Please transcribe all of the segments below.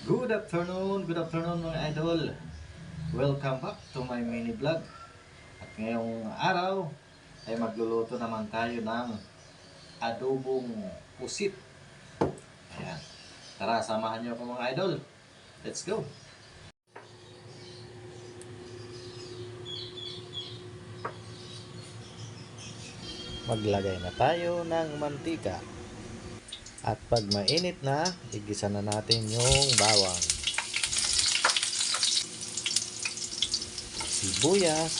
Good afternoon mga idol. Welcome back to my mini vlog. At ngayong araw ay magluluto naman tayo ng adobong pusit. Ayan. Tara, samahan niyo ako mga idol. Let's go. Maglagay na tayo ng mantika. At pag mainit na, igisa na natin yung bawang, sibuyas,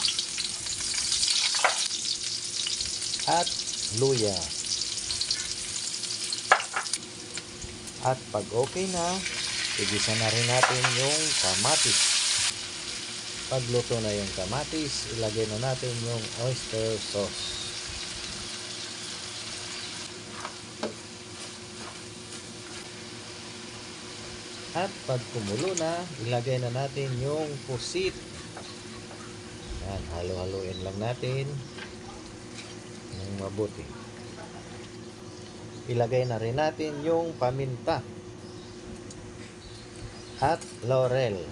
at luya. At pag okay na, igisa na rin natin yung kamatis. Pag luto na yung kamatis, ilagay na natin yung oyster sauce. At pag kumulo na, ilagay na natin yung pusit. Yan, halo-haloin lang natin ng mabuti. Ilagay na rin natin yung paminta at laurel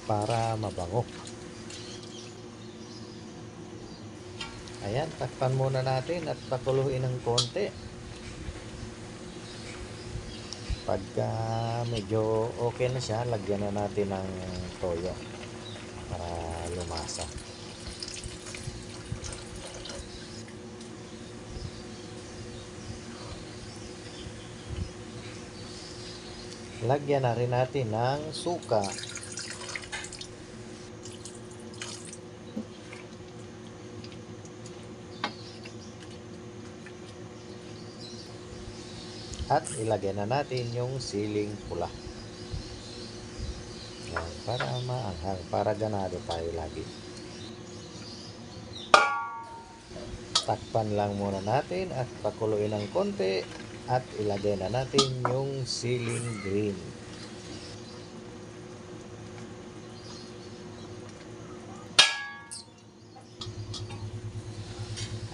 para mabango. Ayan, takpan muna natin at pakuluin ng konti. Pagka medyo okay na siya, lagyan na natin ng toyo para lumasa. Lagyan na rin natin ng suka. At ilagay na natin yung siling pula. Yan, para maanghang, para ganado tayo lagi. Takpan lang muna natin at pakuluin ng konti at ilagay na natin yung siling green.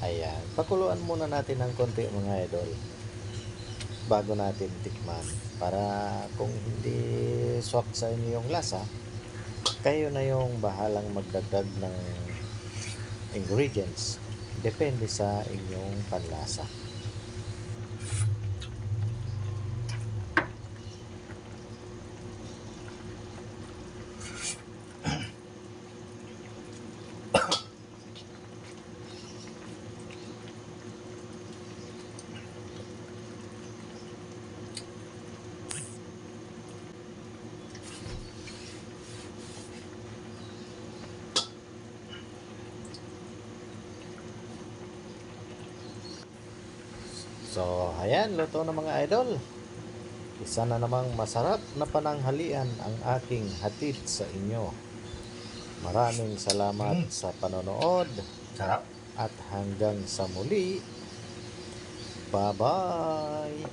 Ayan, pakuluan muna natin ng konti mga idol bago natin tikman, para kung hindi swak sa inyo yung lasa, kayo na yung bahalang magdagdag ng ingredients, depende sa inyong panlasa. So, ayan, luto na mga idol. Isa na namang masarap na pananghalian ang aking hatid sa inyo. Maraming salamat sa panonood. Sarap. At hanggang sa muli. Bye-bye.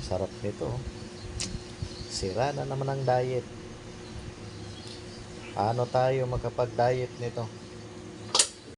Sarap nito. Sira na naman ang diet. Paano tayo makapag-diet nito?